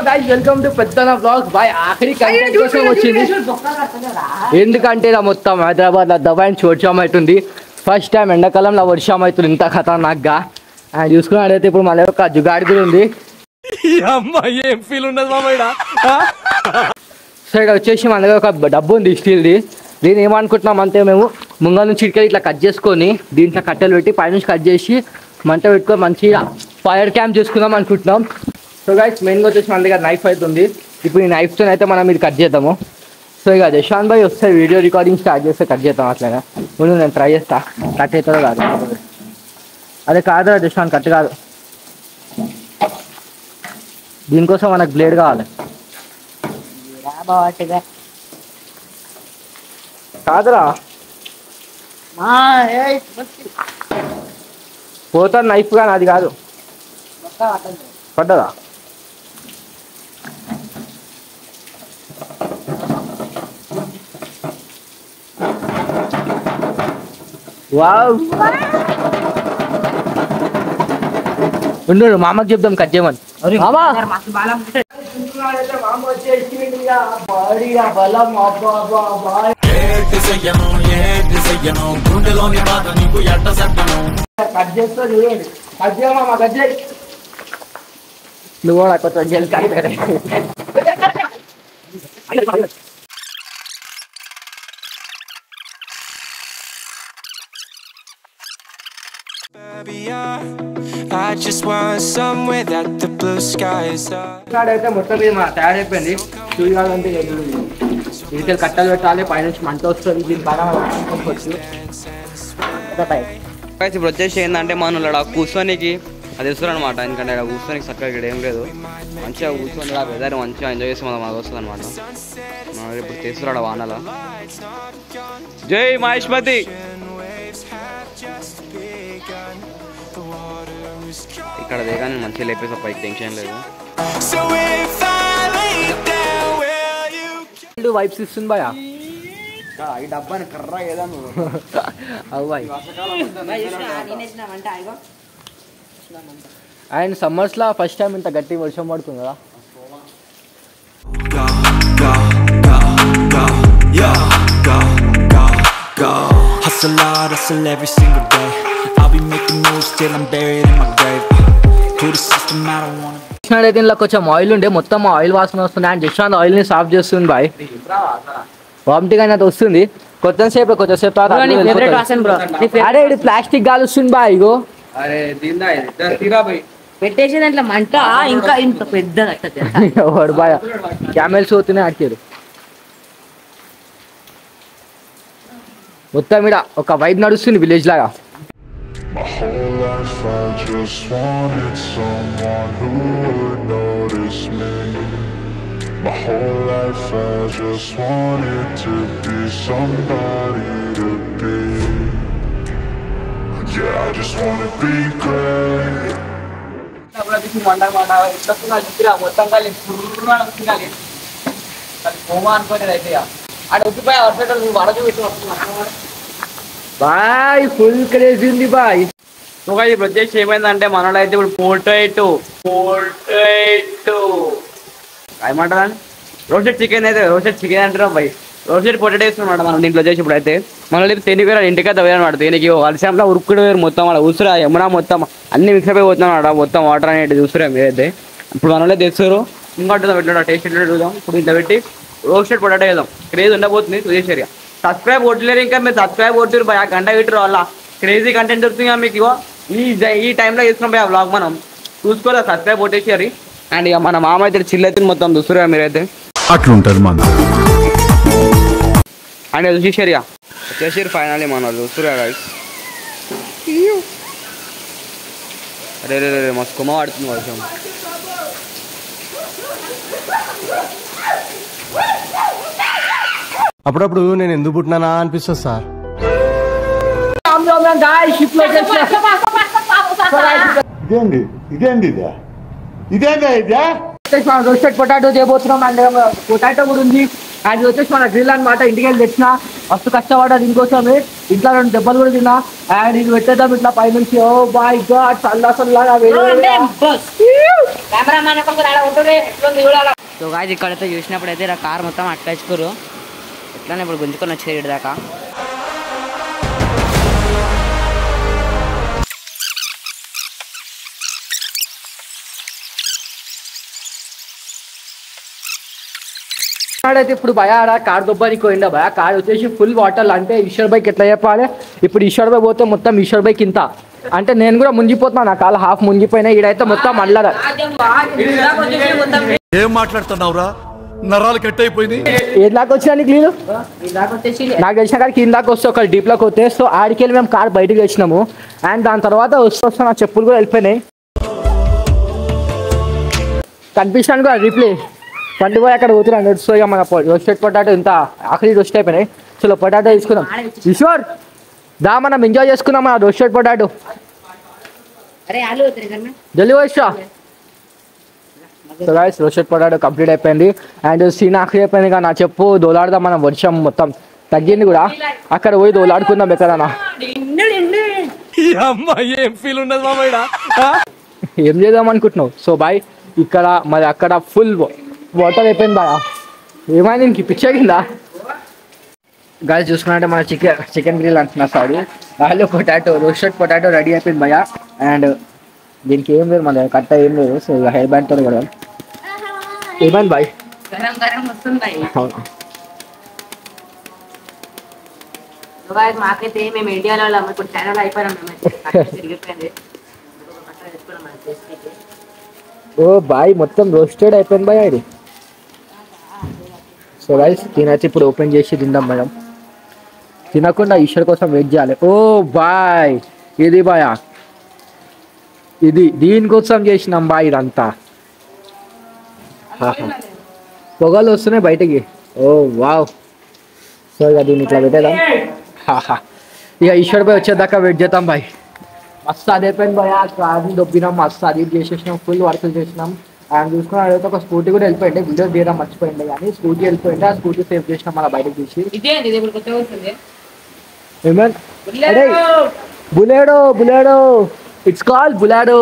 Welcome to Peddana blogs బాయ్. ఆఖరి content కోసం వచ్చింది. ఎందుకంటే ఇలా మొత్తం హైదరాబాద్ లో దబాయిని వర్షం అవుతుంది. ఫస్ట్ టైం ఎండాకాలంలో వర్షం అవుతుంది ఇంత ఖతర్నాక్గా. అండ్ చూసుకున్నట్టయితే ఇప్పుడు మన యొక్క జుగాడి కూడా ఉంది. ఏం ఫీల్ ఉండదు మామయ్య. సో ఇక్కడ వచ్చేసి మన దగ్గర ఒక డబ్బు ఉంది స్టీల్ది. దీన్ని ఏమనుకుంటున్నాం అంటే మేము ముంగల్ నుంచి ఇటుకలు ఇట్లా కట్ చేసుకొని దీంట్లో కట్టెలు పెట్టి పైనుంచి కట్ చేసి మంట పెట్టుకొని మంచిగా ఫైర్ క్యాంప్ చేసుకుందాం అనుకుంటున్నాం. సో గైస్ మెయిన్గా వచ్చేసి మన దగ్గర నైఫ్ అవుతుంది. ఇప్పుడు ఈ నైఫ్తో అయితే మనం ఇది కట్ చేద్దాము. సో ఇక జశాంత్ భాయ్ వస్తే వీడియో రికార్డింగ్ స్టార్ట్ చేస్తే కట్ చేద్దాం. అట్లనే ముందు నేను ట్రై చేస్తా కట్ అవుతుందో కాదు. అదే కాదురా జశాంత్, కట్ కాదు. దీనికోసం మనకు బ్లేడ్ కావాలి. కాదురా పోతాను నైఫ్ కానీ అది కాదు. పడ్డదా? వావ్, ఉండు మామకి చెప్దాం కట్ చేయమని. నువ్వు కూడా కొంచెం Jal I just want somewhere that the blue skies are. అయితే మొత్తం మీద మా తయారైపోయింది. చూడాలంటే ఇటుకలు కట్టలు పెట్టాలి, పైనుంచి మంట వస్తుంది. దీని బాగా ఇప్పుడు వచ్చేసి ఏంటంటే మనం కూర్చోనికి అది ఇస్తారు అనమాట. ఎందుకంటే అక్కడ కూర్చోనికి చక్కగా ఇక్కడ ఏం లేదు. మంచిగా కూర్చొని వెదర్ మంచిగా ఎంజాయ్ చేసి మనం అది వస్తుంది అనమాట. మనం ఇప్పుడు తీసుకురాడు వానలో. జై మహేష్మతి. ఇక్కడ దిగానే మంచిగా లేపేసా పైకి, టెన్షన్ లేదు. వైబ్స్ ఇస్తుంది భయ ఈ డబ్బాని కర్ర ఏదా నువ్వు అవ్వాయి. అండ్ సమ్మర్స్ లో ఫస్ట్ టైం ఇంత గట్టి వర్షం పడుతుంది కదా. Hustle hard, hustle every single day. I'll be making moves till I'm buried in my grave. To the system, I don't wanna. అయితే ఇంట్లో కొంచెం ఆయిల్ ఉండే, మొత్తం ఆయిల్ వాసన వస్తుంది. అండ్ జస్ట్ ఆయిల్ ని సాఫ్ చేస్తుంది బాయ్. వామిటింగ్ అనేది వస్తుంది. కొంచెంసేపు అరే ఇది ప్లాస్టిక్ గాలి వస్తుంది బాయ్. ఇగో పెట్టేసి దాంట్లో మంట ఇంకా ఇంత పెద్ద బాయ్ క్యామెల్స్ పోతున్నాయి అడిగారు. మొత్తం మీద ఒక వైబ్ నడుస్తుంది విలేజ్ లాగా. My whole life I just wanted someone who would notice me. My whole life I just wanted to be somebody to be. Yeah, I just wanna be great. మొత్తం కలిసి అనుకోలేదు అయితే అక్కడ ఉప్పిపోయి వరద బాయ్ ఫుల్ క్రేజ్ ఉంది bye. ఇంకా ఇప్పుడు వచ్చేసి ఏమైందంటే మనలో అయితే ఇప్పుడు పొటాటో ఏమంటారా రోస్టెడ్ చికెన్ అయితే రోస్టెడ్ చికెన్ అంటారా బాయ్. రోస్టెడ్ పొటాటో వేసుకున్నమాట మనం దీంట్లో వచ్చేసి ఇప్పుడు అయితే మనల్ని తెనికి వేరే ఇంటికైతే వేయనమాట. దీనికి వర్షంలో ఉరుకుడు వేరు మొత్తం అలా ఉసురా యమునా మొత్తం అన్ని మిక్స్ అయిపోయి పోతున్నాం మొత్తం వాటర్ అనేది చూస్తురా మీరైతే. ఇప్పుడు మనలో తెస్తారు ఇంకా పెట్టిన టేస్ట్ చూద్దాం. ఇప్పుడు ఇంట్లో పెట్టి రోస్టెడ్ పొటాటో వేద్దాం. క్రేజ్ ఉండబోతుంది చూసేసరిగా. సబ్స్క్రైబ్ కొట్టలేరు, ఇంకా మీరు సబ్స్క్రైబ్ కొట్టారు భయ గంట పెట్టరు వల్ల క్రేజీ కంటెంట్ దొరుకుతుంది మీకు. ఇగో ఈ టైంలో చేస్తున్నాం భయ వ్లాగ్ మనం చూసుకోరా, సబ్స్క్రైబ్ కొట్టేసారి. అండ్ ఇక మన మామ అయితే చిల్ అయితే మొత్తం చూస్తురా మీరైతే అట్లుంటది మన అండ్ చూసేసరిగా వచ్చేసారు ఫైనల్లీ మన వాళ్ళు చూస్తురా గైస్. అరే రే రే మస్తు కుమ్మ పడుతుంది వర్షం. అప్పుడప్పుడు నేను ఎందుకు పుట్టినానా అనిపిస్తుంది సార్. రోస్టెడ్ పొటాటో చేయబోతున్నాం. అండ్ పొటాటో కూడా ఉంది. అండ్ ఇది వచ్చేసి మన గ్రిల్ అనమాట. ఇంటికి వెళ్ళి తెచ్చిన మస్తు కష్టపడ్డా దీనికోసమే. ఇంట్లో 2 దెబ్బలు కూడా తిన్నా. అండ్ ఇది పెట్టేద్దాం ఇట్లా పైనుంచి. ఓ మై గాడ్ చల్లగా సో గాయ్స్ ఇక్కడైతే చూసినప్పుడు అయితే ఇలా కార్ మొత్తం అట్టాచుకోరు ఎట్లానే ఇప్పుడు గుంజుకొని వచ్చేది ఇటు దాకా. అయితే ఇప్పుడు భయ కార్ దొబ్బానికి పోయిందా భయ. కార్ వచ్చేసి ఫుల్ వాటర్. అంటే ఈశ్వర్ బైక్ ఎట్లా చెప్పాలి, ఇప్పుడు ఈశ్వర్ బైక్ పోతే మొత్తం ఈశ్వర్ బైక్ ఇంత. అంటే నేను కూడా మునిగిపోతున్నా, నా కాలు హాఫ్ మునిగిపోయినా. ఈడైతే మొత్తం అల్లరా. ఏం మాట్లాడుతున్నావురా, నరాలు కట్ అయిపోయింది. ఏ దాకా వచ్చినా నీకు నీళ్ళు నాకు తెలిసిన కాడికి ఇందాక వస్తే ఒక డీప్లోకి వస్తే. సో ఆడికి వెళ్ళి మేము కార్ బయటకు వచ్చినాము. అండ్ దాని తర్వాత వస్తే నా చెప్పులు కూడా వెళ్ళిపోయినాయి. కనిపించడానికి కూడా రీప్లే పండు పోయి అక్కడ పోతున్నాను. సో ఇక మన రోస్టెడ్ పొటాటో ఇంత ఆఖరి రోస్ట్ అయిపోయినాయి. సో పొటాటో తీసుకుందాం. ఈశ్వర్ దా మనం ఎంజాయ్ చేసుకుందాం మన రోస్టెడ్ పొటాటో. జల్దీ వచ్చా. So guys roasted potato complete అయిపోయింది. అండ్ సీన్ ఆఖరి అయిపోయింది. కానీ నా చెప్పు దోలాడదాం. మనం వర్షం మొత్తం తగ్గింది కూడా. అక్కడ పోయి దోలాడుకుందాం ఎక్కడన్నా. ఏం ఫీల్ ఉండదు మామయ్య. ఏం చేద్దాం అనుకుంటున్నావు? సో బాయ్ ఇక్కడ మరి అక్కడ ఫుల్ వాటర్ అయిపోయింది బాయ్. ఏమైంది ఇంక పిచ్చే కింద గాలి చూసుకున్నట్టే మన చికెన్ గ్రిల్ అంటున్నా. సారీ ఆలు పొటాటో రోస్టెడ్ పొటాటో రెడీ అయిపోయింది భయ. అండ్ దీనికి ఏం లేదు మన కట్ట ఏం లేదు. సో ఇక హెయిర్ బ్యాండ్తో కూడా ఏమైంది బాయ్. మాకైతే మేము ఇండియాలో ఇప్పుడు ఛానల్ అయిపోయినాం. ఓ బాయ్ మొత్తం రోస్టెడ్ అయిపోయింది బాయ్ అది. సో గైస్ తినైతే ఇప్పుడు ఓపెన్ చేసి తిందాం మేడం. తినకుండా ఈశ్వర్ కోసం వెయిట్ చేయాలి. ఓ బాయ్ ఇది బాయ్ ఇది దీనికోసం చేసినాం బాయ్ ఇదంతా. పొగలు వస్తున్నాయి బయటకి. ఓ వావ్. సో ఇక దీన్ని ఇట్లా పెట్టేద్దాం. ఇక ఈశ్వర్ బాయ్ వచ్చేదాకా వెయిట్ చేద్దాం బాయ్. మస్తు అది అయిపోయింది బాయ్. కార్ని దొబ్బినాం మస్తు అది చేసేసినాం. ఫుల్ వర్కులు చేసినాం. అండ్ చూసుకున్న ఒక స్కూటీ కూడా వెళ్ళిపోయింది. వీడియో తీయడం మర్చిపోయింది కానీ స్కూటీ వెళ్ళిపోయింది. ఆ స్కూటీ సేవ్ చేసినాం మన బయటకు తీసి. బులేడో ఇట్స్ కాల్డ్ బులేడో.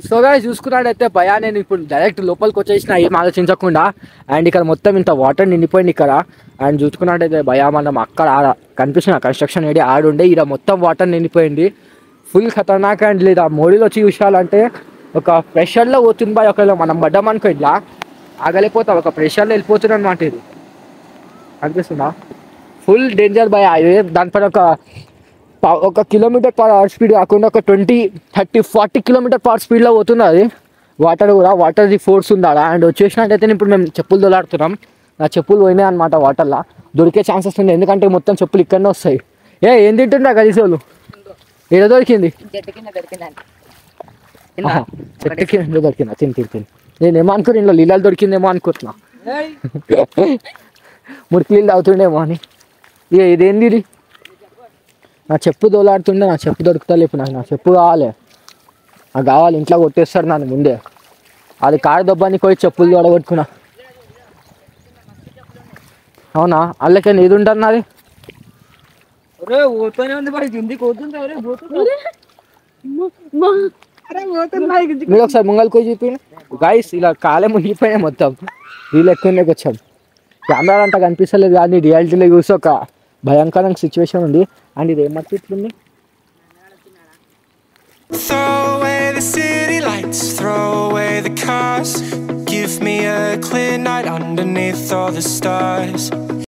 సో గైస్ చూసుకున్నాడైతే భయా నేను ఇప్పుడు డైరెక్ట్ లోపలికి వచ్చేసిన ఏం ఆలోచించకుండా. అండ్ ఇక్కడ మొత్తం ఇంత వాటర్ నిండిపోయింది ఇక్కడ. అండ్ చూసుకున్నట్టయితే భయా మనం అక్కడ కనిపిస్తున్న కన్స్ట్రక్షన్ ఏరియా ఆడుండే ఇక్కడ మొత్తం వాటర్ నిండిపోయింది. Full Khatarnak. అండ్ లేదా మోడీలో వచ్చి చూసాలంటే ఒక ప్రెషర్లో పోతుంది బాయ్. ఒకవేళ మనం పడ్డామనుకో ఇట్లా ఆగలేకపోతాం. ఒక ప్రెషర్లో వెళ్ళిపోతుంది అనమాట. ఇది అనిపిస్తుందా ఫుల్ డేంజర్ బాయ్. దానిపైన ఒక కిలోమీటర్ పర్ అవర్ స్పీడ్ కాకుండా ఒక 20, 30, 40 కిలోమీటర్ పర్ స్పీడ్లో పోతుంది అది. వాటర్ కూడా వాటర్ది ఫోర్స్ ఉందా. అండ్ వచ్చేసినట్టయితే ఇప్పుడు మేము చెప్పులు దొలాడుతున్నాం. నా చెప్పులు పోయినాయి అనమాట వాటర్లో. దొరికే ఛాన్సెస్ ఉంది ఎందుకంటే మొత్తం చెప్పులు ఇక్కడనే వస్తాయి. ఏం తింటుండ్రా కలిసి వాళ్ళు ఏదో దొరికింది. చెట్టు కింద దొరికిందా? తిని నేనేమో అనుకుని ఇంట్లో నీళ్ళు దొరికిందేమో అనుకుంటున్నా. మురికి నీళ్ళు తాగుతుండేమో అని. ఇదేంది ఇది? నా చెప్పు దోలాడుతుండే. నా చెప్పు దొరుకుతలే ఇప్పుడు. నాకు నా చెప్పు కావాలి. నాకు కావాలి. ఇంట్లో కొట్టేస్తారు నన్ను ముందే. అది కారు దొబ్బానికి పోయి చెప్పులు దొడగొట్టుకున్నా. అవునా అల్లకని ఏది ఉంటుంది నాది. మీరు ఒకసారి ముంగల్కి పోయి చూపించండి గాయస్. ఇలా కాలే మునిగిపోయినాయి మొత్తం. వీళ్ళు ఎక్కువనే వచ్చాం. కెమెరా అంతా కనిపిస్తలేదు కానీ రియాలిటీలో చూసి ఒక భయంకరమైన సిచ్యువేషన్ ఉంది. అండ్ ఇది ఏమర్చిట్లుంది. Throw away the city lights, throw away the cars. Give me a clear night underneath all the stars.